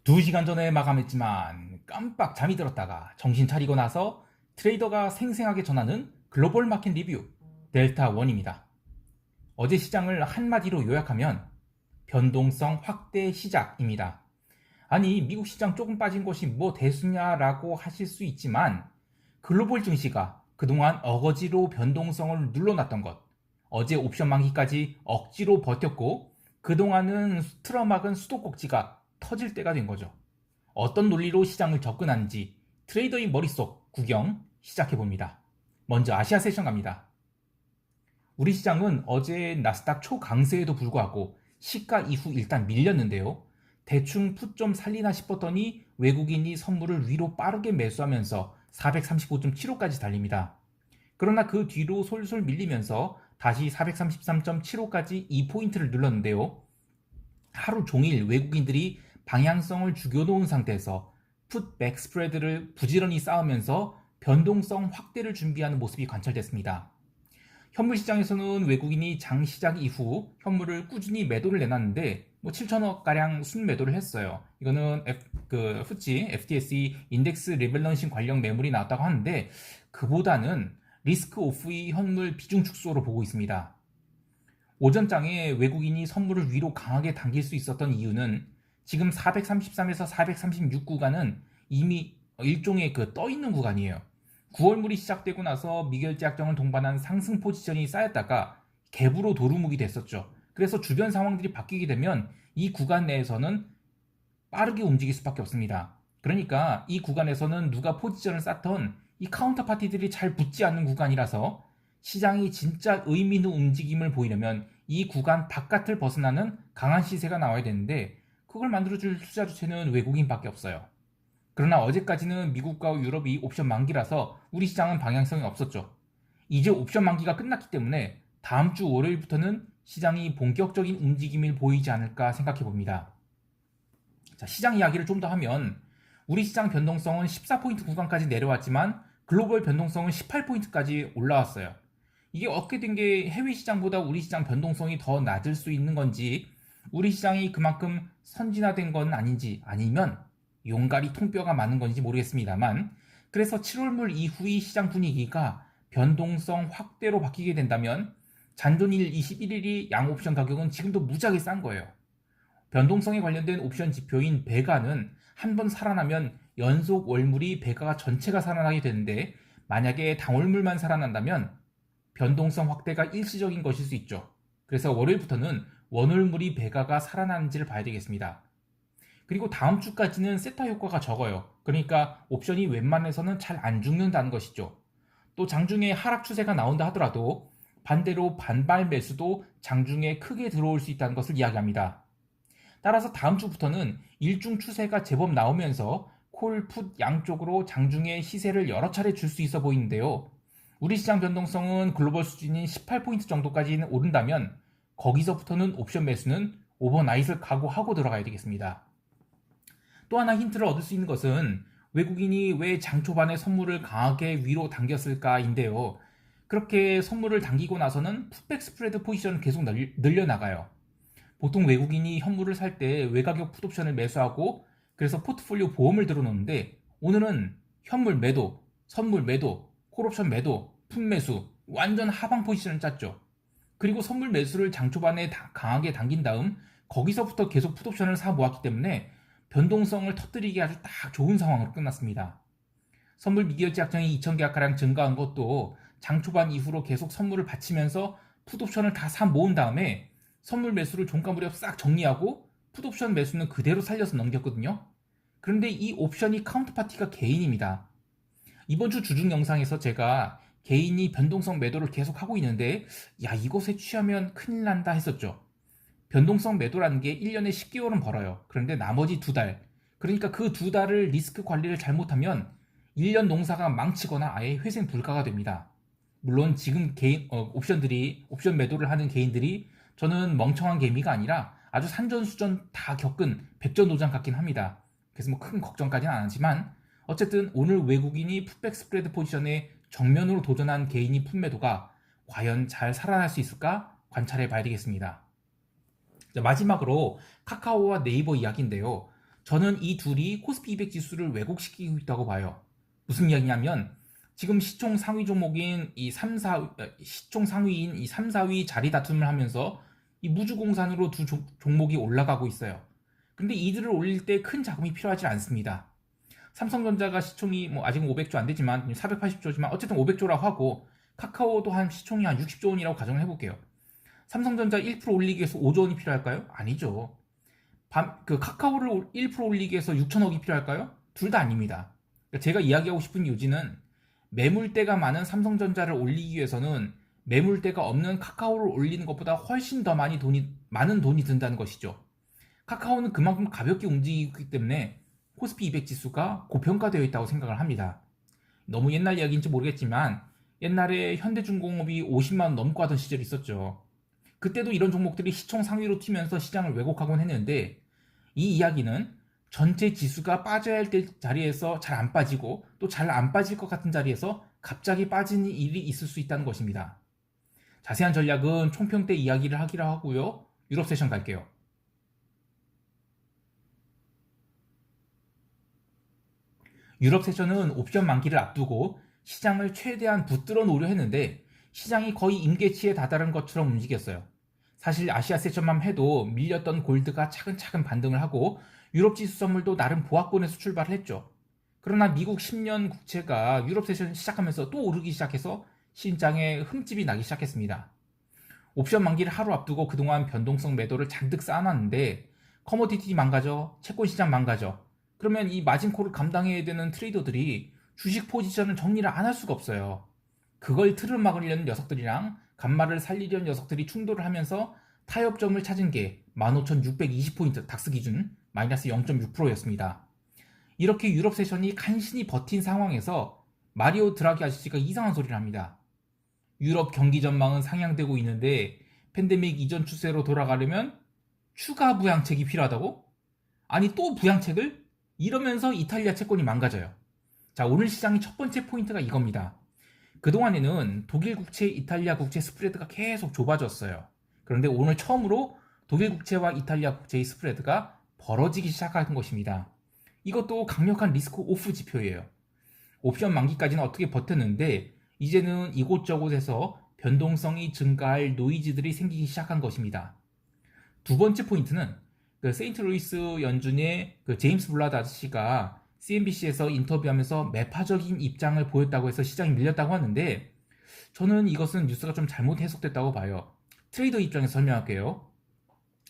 2시간 전에 마감했지만 깜빡 잠이 들었다가 정신 차리고 나서 트레이더가 생생하게 전하는 글로벌 마켓 리뷰 델타1입니다. 어제 시장을 한마디로 요약하면 변동성 확대 시작입니다. 아니 미국 시장 조금 빠진 것이 뭐 대수냐라고 하실 수 있지만 글로벌 증시가 그동안 어거지로 변동성을 눌러놨던 것, 어제 옵션 만기까지 억지로 버텼고 그동안은 틀어막은 수도꼭지가 터질 때가 된 거죠. 어떤 논리로 시장을 접근하는지 트레이더의 머릿속 구경 시작해봅니다. 먼저 아시아 세션 갑니다. 우리 시장은 어제 나스닥 초강세에도 불구하고 시가 이후 일단 밀렸는데요. 대충 풋 좀 살리나 싶었더니 외국인이 선물을 위로 빠르게 매수하면서 435.75까지 달립니다. 그러나 그 뒤로 솔솔 밀리면서 다시 433.75까지 2포인트를 눌렀는데요. 하루 종일 외국인들이 방향성을 죽여놓은 상태에서 풋백 스프레드를 부지런히 쌓으면서 변동성 확대를 준비하는 모습이 관찰됐습니다. 현물 시장에서는 외국인이 장 시작 이후 현물을 꾸준히 매도를 내놨는데 7천억가량 순매도를 했어요. 이거는 FTSE, FTSE 인덱스 리밸런싱 관련 매물이 나왔다고 하는데 그보다는 리스크 오프의 현물 비중 축소로 보고 있습니다. 오전장에 외국인이 선물을 위로 강하게 당길 수 있었던 이유는 지금 433에서 436 구간은 이미 일종의 떠있는 구간이에요. 9월물이 시작되고 나서 미결제 약정을 동반한 상승 포지션이 쌓였다가 갭으로 도루묵이 됐었죠. 그래서 주변 상황들이 바뀌게 되면 이 구간 내에서는 빠르게 움직일 수밖에 없습니다. 그러니까 이 구간에서는 누가 포지션을 쌓던 이 카운터 파티들이 잘 붙지 않는 구간이라서 시장이 진짜 의미 있는 움직임을 보이려면 이 구간 바깥을 벗어나는 강한 시세가 나와야 되는데 그걸 만들어줄 투자 주체는 외국인밖에 없어요. 그러나 어제까지는 미국과 유럽이 옵션 만기라서 우리 시장은 방향성이 없었죠. 이제 옵션 만기가 끝났기 때문에 다음 주 월요일부터는 시장이 본격적인 움직임을 보이지 않을까 생각해 봅니다. 자, 시장 이야기를 좀 더 하면 우리 시장 변동성은 14포인트 구간까지 내려왔지만 글로벌 변동성은 18포인트까지 올라왔어요. 이게 어떻게 된 게 해외 시장보다 우리 시장 변동성이 더 낮을 수 있는 건지 우리 시장이 그만큼 선진화된 건 아닌지 아니면 용가리 통뼈가 많은 건지 모르겠습니다만 그래서 7월물 이후의 시장 분위기가 변동성 확대로 바뀌게 된다면 잔존일 21일이 양옵션 가격은 지금도 무지하게 싼 거예요. 변동성에 관련된 옵션 지표인 배가는 한번 살아나면 연속 월물이 배가 전체가 살아나게 되는데 만약에 당월물만 살아난다면 변동성 확대가 일시적인 것일 수 있죠. 그래서 월요일부터는 원월물이 배가가 살아나는지를 봐야 되겠습니다. 그리고 다음 주까지는 세타 효과가 적어요. 그러니까 옵션이 웬만해서는 잘 안 죽는다는 것이죠. 또 장중에 하락 추세가 나온다 하더라도 반대로 반발 매수도 장중에 크게 들어올 수 있다는 것을 이야기합니다. 따라서 다음 주부터는 일중 추세가 제법 나오면서 콜, 풋 양쪽으로 장중에 시세를 여러 차례 줄 수 있어 보이는데요. 우리 시장 변동성은 글로벌 수준인 18포인트 정도까지는 오른다면 거기서부터는 옵션 매수는 오버나잇을 각오하고 들어가야 되겠습니다. 또 하나 힌트를 얻을 수 있는 것은 외국인이 왜 장 초반에 선물을 강하게 위로 당겼을까인데요. 그렇게 선물을 당기고 나서는 풋백 스프레드 포지션을 계속 늘려나가요. 보통 외국인이 현물을 살 때 외가격 풋옵션을 매수하고 그래서 포트폴리오 보험을 들어놓는데 오늘은 현물 매도, 선물 매도, 콜옵션 매도, 풋 매수 완전 하방 포지션을 짰죠. 그리고 선물 매수를 장 초반에 강하게 당긴 다음 거기서부터 계속 풋옵션을 사 모았기 때문에 변동성을 터뜨리기 아주 딱 좋은 상황으로 끝났습니다. 선물 미결제 약정이 2,000계약가량 증가한 것도 장 초반 이후로 계속 선물을 바치면서 풋옵션을 다 사 모은 다음에 선물 매수를 종가 무렵 싹 정리하고 풋옵션 매수는 그대로 살려서 넘겼거든요. 그런데 이 옵션이 카운터파티가 개인입니다. 이번 주 주중 영상에서 제가 개인이 변동성 매도를 계속 하고 있는데 야 이것에 취하면 큰일 난다 했었죠. 변동성 매도라는 게 1년에 10개월은 벌어요. 그런데 나머지 2달 그러니까 그 2달을 리스크 관리를 잘못하면 1년 농사가 망치거나 아예 회생 불가가 됩니다. 물론 지금 옵션 매도를 하는 개인들이 저는 멍청한 개미가 아니라 아주 산전수전 다 겪은 백전노장 같긴 합니다. 그래서 큰 걱정까지는 안 하지만 어쨌든 오늘 외국인이 풋백 스프레드 포지션에 정면으로 도전한 개인이 풋매도가 과연 잘 살아날 수 있을까 관찰해 봐야 되겠습니다. 마지막으로 카카오와 네이버 이야기인데요. 저는 이 둘이 코스피 200 지수를 왜곡시키고 있다고 봐요. 무슨 이야기냐면 지금 시총 상위 종목인 이 3, 4, 시총 상위인 이 3, 4위 자리 다툼을 하면서 이 무주공산으로 두 종목이 올라가고 있어요. 근데 이들을 올릴 때 큰 자금이 필요하지 않습니다. 삼성전자가 시총이 뭐 아직은 500조 안 되지만 480조지만 어쨌든 500조라고 하고 카카오도 한 시총이 한 60조 원이라고 가정을 해볼게요. 삼성전자 1% 올리기 위해서 5조 원이 필요할까요? 아니죠. 그 카카오를 1% 올리기 위해서 6천억이 필요할까요? 둘 다 아닙니다. 제가 이야기하고 싶은 요지는 매물대가 많은 삼성전자를 올리기 위해서는 매물대가 없는 카카오를 올리는 것보다 훨씬 더 많은 돈이 든다는 것이죠. 카카오는 그만큼 가볍게 움직이기 때문에 코스피 200 지수가 고평가되어 있다고 생각을 합니다. 너무 옛날 이야기인지 모르겠지만 옛날에 현대중공업이 50만원 넘고 하던 시절이 있었죠. 그때도 이런 종목들이 시총 상위로 튀면서 시장을 왜곡하곤 했는데 이 이야기는 전체 지수가 빠져야 할 때 자리에서 잘 안 빠지고 또 잘 안 빠질 것 같은 자리에서 갑자기 빠지는 일이 있을 수 있다는 것입니다. 자세한 전략은 총평 때 이야기를 하기로 하고요. 유럽 세션 갈게요. 유럽 세션은 옵션 만기를 앞두고 시장을 최대한 붙들어 놓으려 했는데 시장이 거의 임계치에 다다른 것처럼 움직였어요. 사실 아시아 세션만 해도 밀렸던 골드가 차근차근 반등을 하고 유럽 지수 선물도 나름 보합권에서 출발을 했죠. 그러나 미국 10년 국채가 유럽 세션 시작하면서 또 오르기 시작해서 시장에 흠집이 나기 시작했습니다. 옵션 만기를 하루 앞두고 그동안 변동성 매도를 잔뜩 쌓아놨는데 커머디티 망가져, 채권 시장 망가져. 그러면 이 마진콜을 감당해야 되는 트레이더들이 주식 포지션을 정리를 안 할 수가 없어요. 그걸 틀을 막으려는 녀석들이랑 간말을 살리려는 녀석들이 충돌을 하면서 타협점을 찾은 게 15,620포인트 닥스 기준 마이너스 0.6%였습니다. 이렇게 유럽 세션이 간신히 버틴 상황에서 마리오 드라기 아저씨가 이상한 소리를 합니다. 유럽 경기 전망은 상향되고 있는데 팬데믹 이전 추세로 돌아가려면 추가 부양책이 필요하다고? 아니 또 부양책을? 이러면서 이탈리아 채권이 망가져요. 자, 오늘 시장의 첫 번째 포인트가 이겁니다. 그동안에는 독일 국채, 이탈리아 국채 스프레드가 계속 좁아졌어요. 그런데 오늘 처음으로 독일 국채와 이탈리아 국채의 스프레드가 벌어지기 시작한 것입니다. 이것도 강력한 리스크 오프 지표예요. 옵션 만기까지는 어떻게 버텼는데 이제는 이곳저곳에서 변동성이 증가할 노이즈들이 생기기 시작한 것입니다. 두 번째 포인트는 그 세인트루이스 연준의 그 제임스 블라드 아저씨가 CNBC에서 인터뷰하면서 매파적인 입장을 보였다고 해서 시장이 밀렸다고 하는데 저는 이것은 뉴스가 좀 잘못 해석됐다고 봐요. 트레이더 입장에서 설명할게요.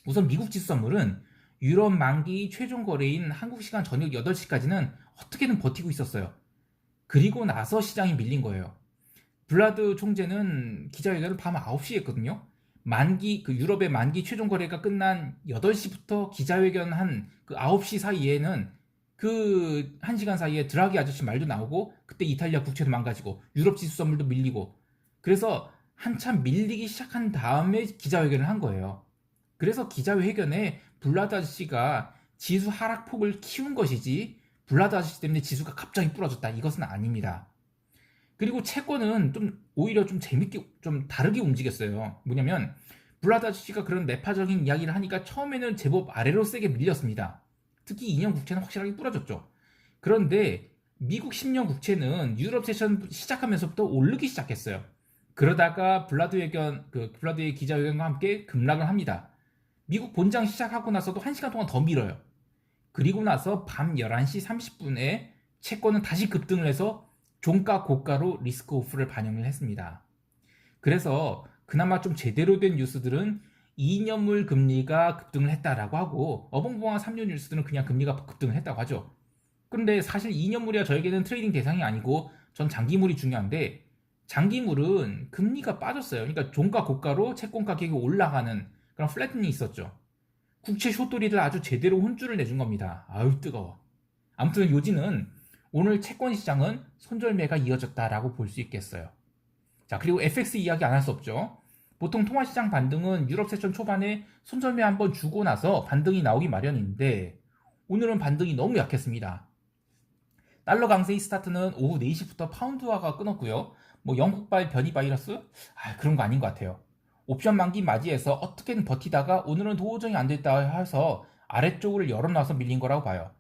우선 미국 지수 선물은 유럽 만기 최종 거래인 한국 시간 저녁 8시까지는 어떻게든 버티고 있었어요. 그리고 나서 시장이 밀린 거예요. 블라드 총재는 기자회견을 밤 9시에 했거든요. 유럽의 만기 최종 거래가 끝난 8시부터 기자회견 한 그 9시 사이에는 그 1시간 사이에 드라기 아저씨 말도 나오고 그때 이탈리아 국채도 망가지고 유럽 지수 선물도 밀리고 그래서 한참 밀리기 시작한 다음에 기자회견을 한 거예요. 그래서 기자회견에 블라드 아저씨가 지수 하락폭을 키운 것이지 블라드 아저씨 때문에 지수가 갑자기 부러졌다 이것은 아닙니다. 그리고 채권은 오히려 좀 재밌게 좀 다르게 움직였어요. 뭐냐면 블라드 아저씨가 그런 매파적인 이야기를 하니까 처음에는 제법 아래로 세게 밀렸습니다. 특히 2년 국채는 확실하게 부러졌죠. 그런데 미국 10년 국채는 유럽 세션 시작하면서부터 오르기 시작했어요. 그러다가 블라드의 기자회견과 함께 급락을 합니다. 미국 본장 시작하고 나서도 1시간 동안 더 밀어요. 그리고 나서 밤 11시 30분에 채권은 다시 급등을 해서 종가 고가로 리스크 오프를 반영을 했습니다. 그래서 그나마 좀 제대로 된 뉴스들은 2년물 금리가 급등을 했다라고 하고 어벙벙한 3년 뉴스들은 그냥 금리가 급등을 했다고 하죠. 그런데 사실 2년물이야 저에게는 트레이딩 대상이 아니고 전 장기물이 중요한데 장기물은 금리가 빠졌어요. 그러니까 종가 고가로 채권 가격이 올라가는 그런 플래튼이 있었죠. 국채 숏돌이를 아주 제대로 혼쭐을 내준 겁니다. 아유 뜨거워. 아무튼 요지는 오늘 채권 시장은 손절매가 이어졌다라고 볼 수 있겠어요. 자, 그리고 FX 이야기 안 할 수 없죠. 보통 통화시장 반등은 유럽 세션 초반에 손절매 한번 주고 나서 반등이 나오기 마련인데 오늘은 반등이 너무 약했습니다. 달러 강세의 스타트는 오후 4시부터 파운드화가 끊었고요. 뭐 영국발 변이 바이러스? 그런 거 아닌 것 같아요. 옵션 만기 맞이해서 어떻게든 버티다가 오늘은 도저히 안 됐다 해서 아래쪽을 열어놔서 밀린 거라고 봐요.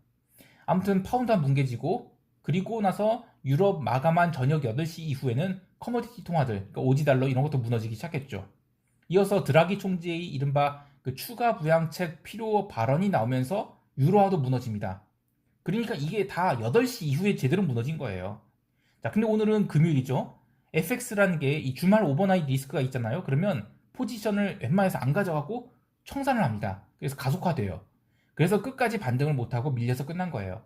아무튼 파운드가 뭉개지고 그리고 나서 유럽 마감한 저녁 8시 이후에는 커머디티 통화들, 그러니까 오지달러 이런 것도 무너지기 시작했죠. 이어서 드라기 총재의 이른바 그 추가 부양책 필요 발언이 나오면서 유로화도 무너집니다. 그러니까 이게 다 8시 이후에 제대로 무너진 거예요. 자, 근데 오늘은 금요일이죠. FX라는 게 이 주말 오버나잇 리스크가 있잖아요. 그러면 포지션을 웬만해서 안 가져가고 청산을 합니다. 그래서 가속화돼요. 그래서 끝까지 반등을 못하고 밀려서 끝난 거예요.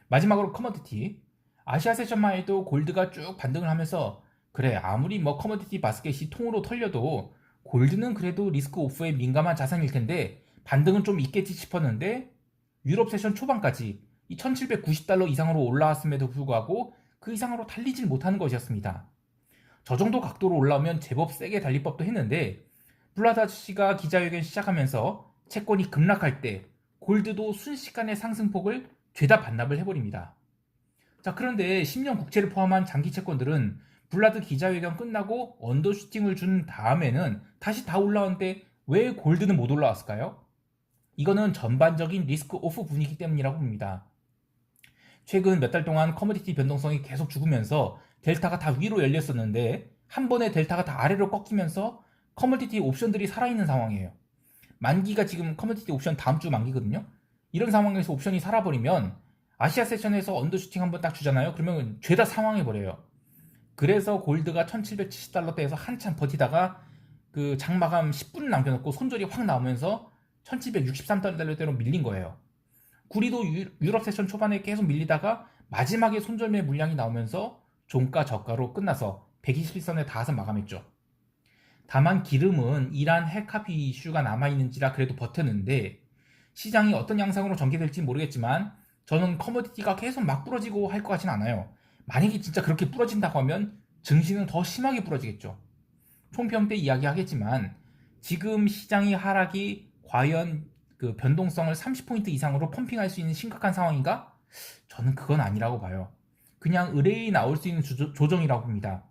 마지막으로 커머디티. 아시아 세션만 해도 골드가 쭉 반등을 하면서 그래 아무리 뭐 커머디티 바스켓이 통으로 털려도 골드는 그래도 리스크 오프에 민감한 자산일 텐데 반등은 좀 있겠지 싶었는데 유럽 세션 초반까지 이 1790달러 이상으로 올라왔음에도 불구하고 그 이상으로 달리질 못하는 것이었습니다. 저 정도 각도로 올라오면 제법 세게 달릴 법도 했는데 블라드 아저씨가 기자회견 시작하면서 채권이 급락할 때 골드도 순식간에 상승폭을 죄다 반납을 해버립니다. 자, 그런데 10년 국채를 포함한 장기 채권들은 블라드 기자회견 끝나고 언더슈팅을 준 다음에는 다시 다 올라왔는데 왜 골드는 못 올라왔을까요? 이거는 전반적인 리스크 오프 분위기 때문이라고 봅니다. 최근 몇 달 동안 커머디티 변동성이 계속 죽으면서 델타가 다 위로 열렸었는데 한 번에 델타가 다 아래로 꺾이면서 커머디티 옵션들이 살아있는 상황이에요. 만기가 지금 커머디티 옵션 다음 주 만기거든요. 이런 상황에서 옵션이 살아버리면 아시아 세션에서 언더슈팅 한번 딱 주잖아요. 그러면 죄다 상황해버려요. 그래서 골드가 1770달러대에서 한참 버티다가 그 장마감 10분 남겨놓고 손절이 확 나오면서 1763달러대로 밀린 거예요. 구리도 유럽 세션 초반에 계속 밀리다가 마지막에 손절매 물량이 나오면서 종가 저가로 끝나서 121선에 닿아서 마감했죠. 다만 기름은 이란 핵 합의 이슈가 남아있는지라 그래도 버텼는데 시장이 어떤 양상으로 전개될지 모르겠지만 저는 커머디티가 계속 막 부러지고 할 것 같진 않아요. 만약에 진짜 그렇게 부러진다고 하면 증시는 더 심하게 부러지겠죠. 총평 때 이야기하겠지만 지금 시장의 하락이 과연 그 변동성을 30포인트 이상으로 펌핑할 수 있는 심각한 상황인가? 저는 그건 아니라고 봐요. 그냥 의뢰이 나올 수 있는 조정이라고 봅니다.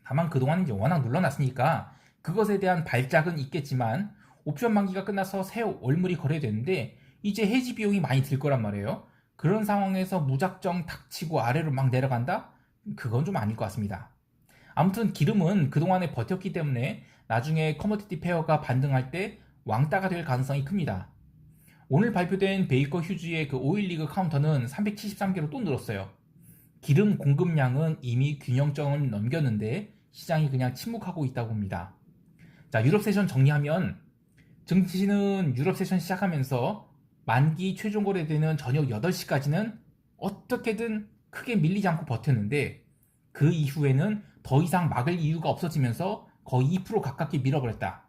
다만 그동안 이제 워낙 눌러놨으니까 그것에 대한 발작은 있겠지만 옵션 만기가 끝나서 새 월물이 거래되는데 이제 해지 비용이 많이 들 거란 말이에요. 그런 상황에서 무작정 닥치고 아래로 막 내려간다? 그건 좀 아닐 것 같습니다. 아무튼 기름은 그동안에 버텼기 때문에 나중에 커머디티 페어가 반등할 때 왕따가 될 가능성이 큽니다. 오늘 발표된 베이커 휴즈의 그 오일리그 카운터는 373개로 또 늘었어요. 기름 공급량은 이미 균형점을 넘겼는데 시장이 그냥 침묵하고 있다고 봅니다. 자, 유럽 세션 정리하면 증시는 유럽 세션 시작하면서 만기 최종 거래되는 저녁 8시까지는 어떻게든 크게 밀리지 않고 버텼는데 그 이후에는 더 이상 막을 이유가 없어지면서 거의 2% 가깝게 밀어버렸다.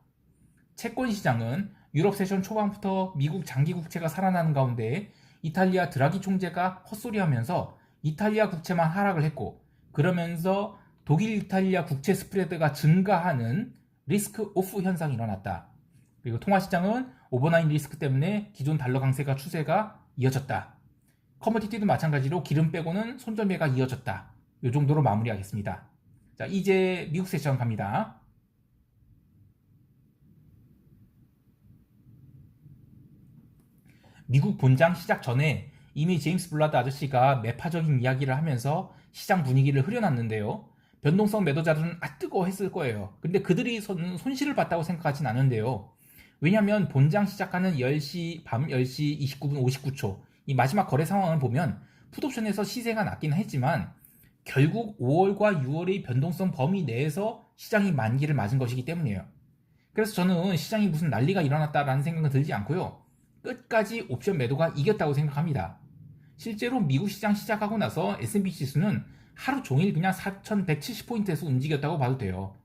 채권 시장은 유럽 세션 초반부터 미국 장기 국채가 살아나는 가운데 이탈리아 드라기 총재가 헛소리하면서 이탈리아 국채만 하락을 했고 그러면서 독일 이탈리아 국채 스프레드가 증가하는 리스크 오프 현상이 일어났다. 그리고 통화시장은 오버나잇 리스크 때문에 기존 달러 강세가 추세가 이어졌다. 커머디티도 마찬가지로 기름 빼고는 손절매가 이어졌다. 이 정도로 마무리하겠습니다. 자, 이제 미국 세션 갑니다. 미국 본장 시작 전에 이미 제임스 블라드 아저씨가 매파적인 이야기를 하면서 시장 분위기를 흐려놨는데요. 변동성 매도자들은 뜨거워했을 거예요. 근데 그들이 손실을 봤다고 생각하진 않은데요. 왜냐하면 본장 시작하는 10시, 밤 10시 29분 59초 이 마지막 거래 상황을 보면 풋옵션에서 시세가 낮긴 했지만 결국 5월과 6월의 변동성 범위 내에서 시장이 만기를 맞은 것이기 때문이에요. 그래서 저는 시장이 무슨 난리가 일어났다라는 생각은 들지 않고요. 끝까지 옵션 매도가 이겼다고 생각합니다. 실제로 미국 시장 시작하고 나서 S&P 지수는 하루 종일 그냥 4170포인트에서 움직였다고 봐도 돼요.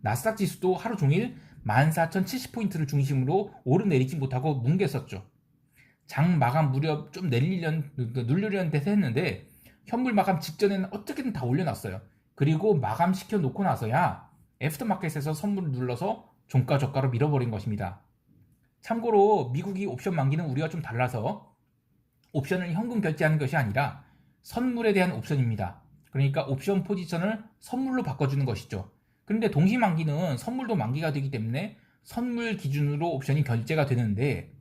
나스닥 지수도 하루 종일 14,070포인트를 중심으로 오르내리지 못하고 뭉개었죠. 장 마감 무렵 좀 누르려는 듯 했는데 현물 마감 직전에는 어떻게든 다 올려놨어요. 그리고 마감시켜 놓고 나서야 애프터마켓에서 선물을 눌러서 종가 저가로 밀어버린 것입니다. 참고로 미국이 옵션 만기는 우리가 좀 달라서 옵션을 현금 결제하는 것이 아니라 선물에 대한 옵션입니다. 그러니까 옵션 포지션을 선물로 바꿔주는 것이죠. 그런데 동시 만기는 선물도 만기가 되기 때문에 선물 기준으로 옵션이 결제가 되는데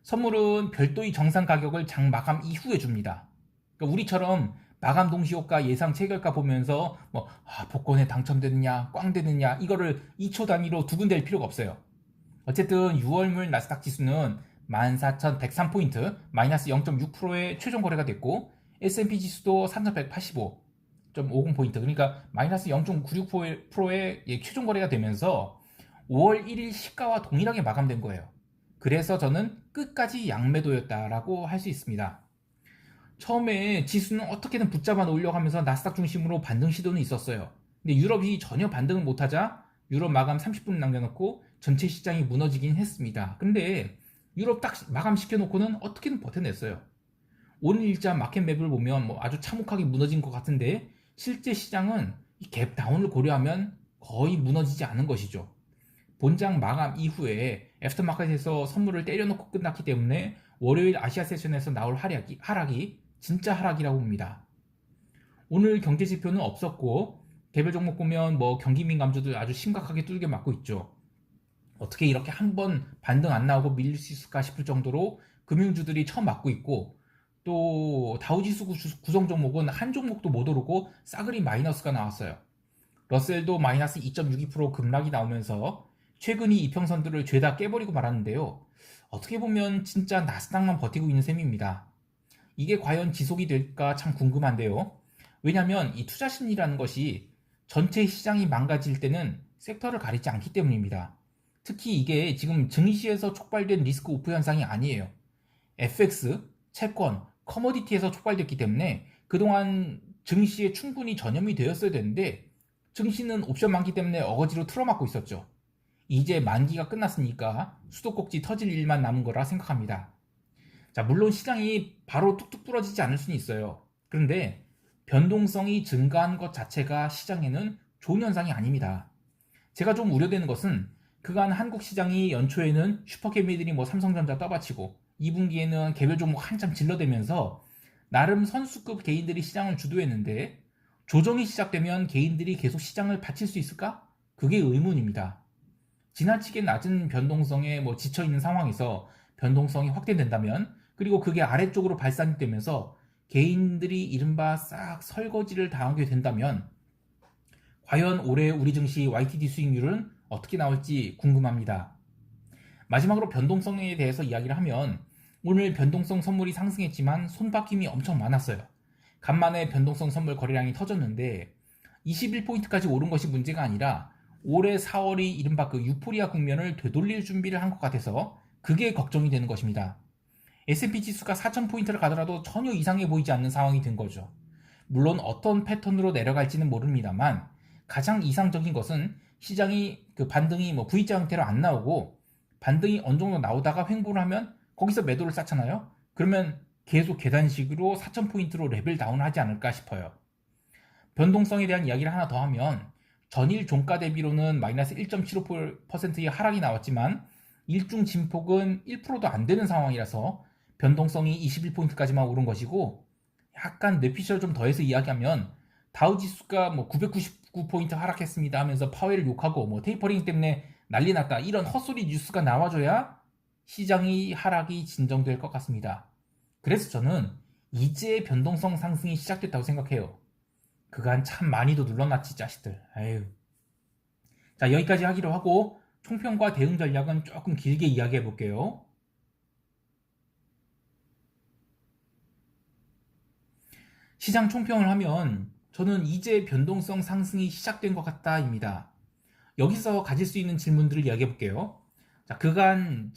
선물은 별도의 정상 가격을 장 마감 이후에 줍니다. 그러니까 우리처럼 마감 동시효과 예상 체결가 보면서 복권에 당첨되느냐 꽝 되느냐 이거를 2초 단위로 두근댈 필요가 없어요. 어쨌든 6월물 나스닥 지수는 14,103포인트 마이너스 0.6%의 최종 거래가 됐고 S&P 지수도 3,185.50포인트 그러니까 마이너스 0.96%의 최종 거래가 되면서 5월 1일 시가와 동일하게 마감된 거예요. 그래서 저는 끝까지 양매도였다라고 할 수 있습니다. 처음에 지수는 어떻게든 붙잡아 놓으려고 하면서 나스닥 중심으로 반등 시도는 있었어요. 근데 유럽이 전혀 반등을 못하자 유럽 마감 30분 남겨놓고 전체 시장이 무너지긴 했습니다. 근데 유럽 딱 마감 시켜놓고는 어떻게든 버텨냈어요. 오늘 일자 마켓맵을 보면 아주 참혹하게 무너진 것 같은데 실제 시장은 이 갭 다운을 고려하면 거의 무너지지 않은 것이죠. 본장 마감 이후에 애프터마켓에서 선물을 때려놓고 끝났기 때문에 월요일 아시아 세션에서 나올 하락이 진짜 하락이라고 봅니다. 오늘 경제 지표는 없었고 개별 종목 보면 경기 민감주들 아주 심각하게 뚫겨 맞고 있죠. 어떻게 이렇게 한 번 반등 안 나오고 밀릴 수 있을까 싶을 정도로 금융주들이 처음 맞고 있고 또 다우지수 구성 종목은 한 종목도 못 오르고 싸그리 마이너스가 나왔어요. 러셀도 마이너스 2.62% 급락이 나오면서 최근 이 이평선들을 죄다 깨버리고 말았는데요. 어떻게 보면 진짜 나스닥만 버티고 있는 셈입니다. 이게 과연 지속이 될까 참 궁금한데요. 왜냐하면 이 투자 심리라는 것이 전체 시장이 망가질 때는 섹터를 가리지 않기 때문입니다. 특히 이게 지금 증시에서 촉발된 리스크 오프 현상이 아니에요. FX, 채권, 커머디티에서 촉발됐기 때문에 그동안 증시에 충분히 전염이 되었어야 되는데 증시는 옵션 만기 때문에 어거지로 틀어막고 있었죠. 이제 만기가 끝났으니까 수도꼭지 터질 일만 남은 거라 생각합니다. 자, 물론 시장이 바로 뚝뚝 부러지지 않을 수는 있어요. 그런데 변동성이 증가한 것 자체가 시장에는 좋은 현상이 아닙니다. 제가 좀 우려되는 것은 그간 한국 시장이 연초에는 슈퍼개미들이 삼성전자 떠받치고 2분기에는 개별 종목 한참 질러대면서 나름 선수급 개인들이 시장을 주도했는데 조정이 시작되면 개인들이 계속 시장을 받칠 수 있을까? 그게 의문입니다. 지나치게 낮은 변동성에 지쳐있는 상황에서 변동성이 확대된다면 그리고 그게 아래쪽으로 발산이 되면서 개인들이 이른바 싹 설거지를 당하게 된다면 과연 올해 우리 증시 YTD 수익률은 어떻게 나올지 궁금합니다. 마지막으로 변동성에 대해서 이야기를 하면 오늘 변동성 선물이 상승했지만 손바뀜이 엄청 많았어요. 간만에 변동성 선물 거래량이 터졌는데 21포인트까지 오른 것이 문제가 아니라 올해 4월이 이른바 그 유포리아 국면을 되돌릴 준비를 한 것 같아서 그게 걱정이 되는 것입니다. S&P 지수가 4,000포인트를 가더라도 전혀 이상해 보이지 않는 상황이 된 거죠. 물론 어떤 패턴으로 내려갈지는 모릅니다만 가장 이상적인 것은 시장이 그 반등이 V자 형태로 안 나오고 반등이 어느 정도 나오다가 횡보를 하면 거기서 매도를 쌓잖아요. 그러면 계속 계단식으로 4,000포인트로 레벨 다운을 하지 않을까 싶어요. 변동성에 대한 이야기를 하나 더 하면 전일 종가 대비로는 마이너스 1.75%의 하락이 나왔지만 일중 진폭은 1%도 안 되는 상황이라서 변동성이 21포인트까지만 오른 것이고 약간 뇌피셜 좀 더해서 이야기하면 다우지수가 999포인트 하락했습니다 하면서 파웰을 욕하고 테이퍼링 때문에 난리 났다 이런 헛소리 뉴스가 나와줘야 시장의 하락이 진정될 것 같습니다. 그래서 저는 이제 변동성 상승이 시작됐다고 생각해요. 그간 참 많이도 눌러놨지 자식들. 아유. 자, 여기까지 하기로 하고 총평과 대응 전략은 조금 길게 이야기해 볼게요. 시장 총평을 하면 저는 이제 변동성 상승이 시작된 것 같다입니다. 여기서 가질 수 있는 질문들을 이야기해 볼게요. 자, 그간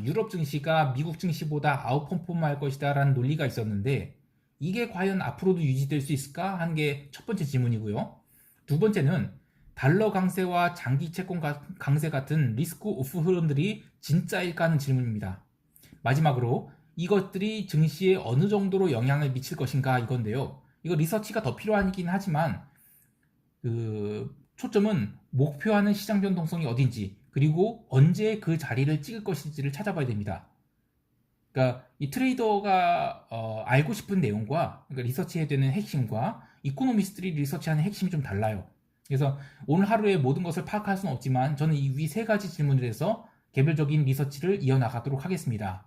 유럽 증시가 미국 증시보다 아웃퍼폼할 것이다 라는 논리가 있었는데 이게 과연 앞으로도 유지될 수 있을까 하는 게 첫 번째 질문이고요. 두 번째는 달러 강세와 장기 채권 강세 같은 리스크 오프 흐름들이 진짜일까 하는 질문입니다. 마지막으로 이것들이 증시에 어느 정도로 영향을 미칠 것인가 이건데요. 이거 리서치가 더 필요하긴 하지만 초점은 목표하는 시장 변동성이 어딘지 그리고 언제 그 자리를 찍을 것인지를 찾아봐야 됩니다. 그러니까 이 트레이더가 알고 싶은 내용과 그러니까 리서치해야 되는 핵심과 이코노미스트들이 리서치하는 핵심이 좀 달라요. 그래서 오늘 하루에 모든 것을 파악할 수는 없지만 저는 이 위 세 가지 질문에 대해서 개별적인 리서치를 이어나가도록 하겠습니다.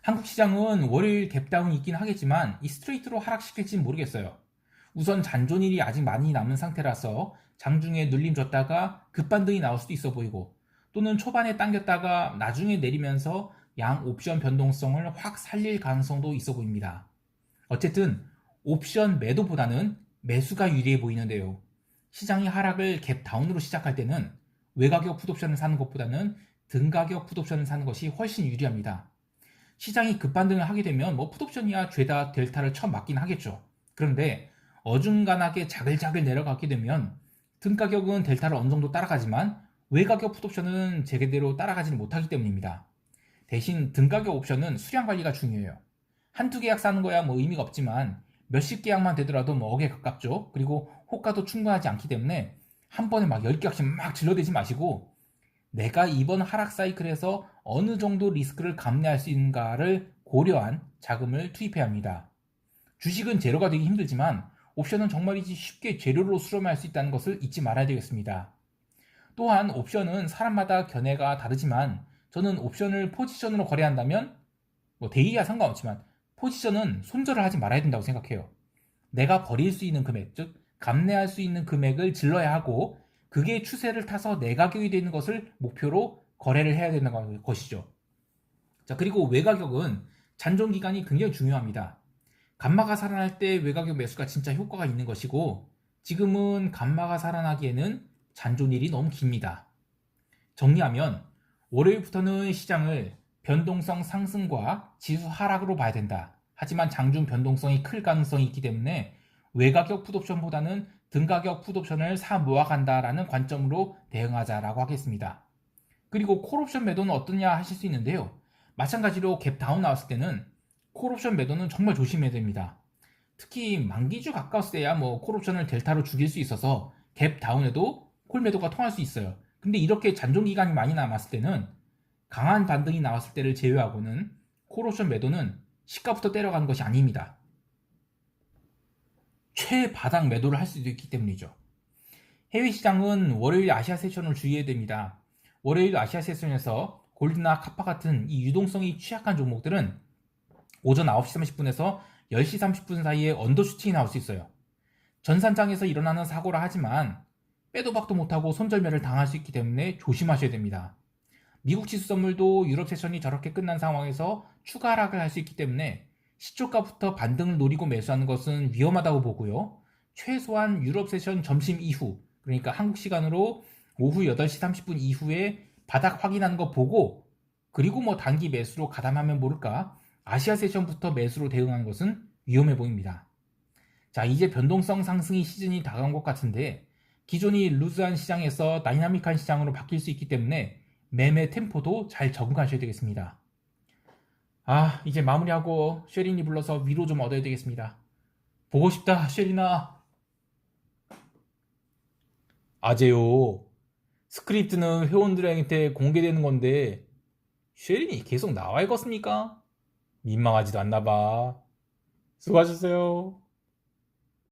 한국 시장은 월요일 갭다운이 있긴 하겠지만 이 스트레이트로 하락시킬진 모르겠어요. 우선 잔존일이 아직 많이 남은 상태라서 장중에 눌림 줬다가 급반등이 나올 수도 있어 보이고, 또는 초반에 당겼다가 나중에 내리면서 양 옵션 변동성을 확 살릴 가능성도 있어 보입니다. 어쨌든 옵션 매도보다는 매수가 유리해 보이는데요. 시장이 하락을 갭다운으로 시작할 때는 외가격 풋옵션을 사는 것보다는 등가격 풋옵션을 사는 것이 훨씬 유리합니다. 시장이 급반등을 하게 되면 풋옵션이야 죄다 델타를 처음 맞긴 하겠죠. 그런데 어중간하게 자글자글 내려가게 되면 등가격은 델타를 어느 정도 따라가지만 외가격 풋옵션은 제대로 따라가지는 못하기 때문입니다. 대신 등가격 옵션은 수량 관리가 중요해요. 한두 계약 사는 거야 의미가 없지만 몇십 계약만 되더라도 억에 가깝죠. 그리고 호가도 충분하지 않기 때문에 한 번에 10계약씩 막 질러대지 마시고, 내가 이번 하락 사이클에서 어느 정도 리스크를 감내할 수 있는가를 고려한 자금을 투입해야 합니다. 주식은 제로가 되기 힘들지만 옵션은 정말이지 쉽게 재료로 수렴할 수 있다는 것을 잊지 말아야 되겠습니다. 또한 옵션은 사람마다 견해가 다르지만 저는 옵션을 포지션으로 거래한다면 데이야 상관없지만 포지션은 손절을 하지 말아야 된다고 생각해요. 내가 버릴 수 있는 금액, 즉 감내할 수 있는 금액을 질러야 하고, 그게 추세를 타서 내 가격이 되는 것을 목표로 거래를 해야 되는 것이죠. 자, 그리고 외가격은 잔존 기간이 굉장히 중요합니다. 감마가 살아날 때 외가격 매수가 진짜 효과가 있는 것이고, 지금은 감마가 살아나기에는 잔존일이 너무 깁니다. 정리하면 월요일부터는 시장을 변동성 상승과 지수 하락으로 봐야 된다. 하지만 장중 변동성이 클 가능성이 있기 때문에 외가격 풋옵션보다는 등가격 풋옵션을 사 모아간다라는 관점으로 대응하자라고 하겠습니다. 그리고 콜옵션 매도는 어떠냐 하실 수 있는데요. 마찬가지로 갭 다운 나왔을 때는 콜옵션 매도는 정말 조심해야 됩니다. 특히 만기주 가까웠을 때야 콜옵션을 델타로 죽일 수 있어서 갭 다운에도 콜 매도가 통할 수 있어요. 근데 이렇게 잔존 기간이 많이 남았을 때는 강한 반등이 나왔을 때를 제외하고는 콜옵션 매도는 시가부터 때려가는 것이 아닙니다. 최바닥 매도를 할 수도 있기 때문이죠. 해외 시장은 월요일 아시아 세션을 주의해야 됩니다. 월요일 아시아 세션에서 골드나 카파 같은 이 유동성이 취약한 종목들은 오전 9시 30분에서 10시 30분 사이에 언더슈팅이 나올 수 있어요. 전산장에서 일어나는 사고라 하지만 빼도 박도 못하고 손절매를 당할 수 있기 때문에 조심하셔야 됩니다. 미국 지수 선물도 유럽 세션이 저렇게 끝난 상황에서 추가 하락을 할 수 있기 때문에 시초가부터 반등을 노리고 매수하는 것은 위험하다고 보고요. 최소한 유럽 세션 점심 이후, 그러니까 한국 시간으로 오후 8시 30분 이후에 바닥 확인하는 거 보고, 그리고 단기 매수로 가담하면 모를까 아시아 세션부터 매수로 대응하는 것은 위험해 보입니다. 자, 이제 변동성 상승이 시즌이 다가온 것 같은데 기존이 루즈한 시장에서 다이나믹한 시장으로 바뀔 수 있기 때문에 매매 템포도 잘 적응하셔야 되겠습니다. 이제 마무리하고 쉐린이 불러서 위로 좀 얻어야 되겠습니다. 보고 싶다, 쉐린아. 아재요. 스크립트는 회원들한테 공개되는 건데 쉐린이 계속 나와 있겠습니까? 민망하지도 않나 봐. 수고하셨어요.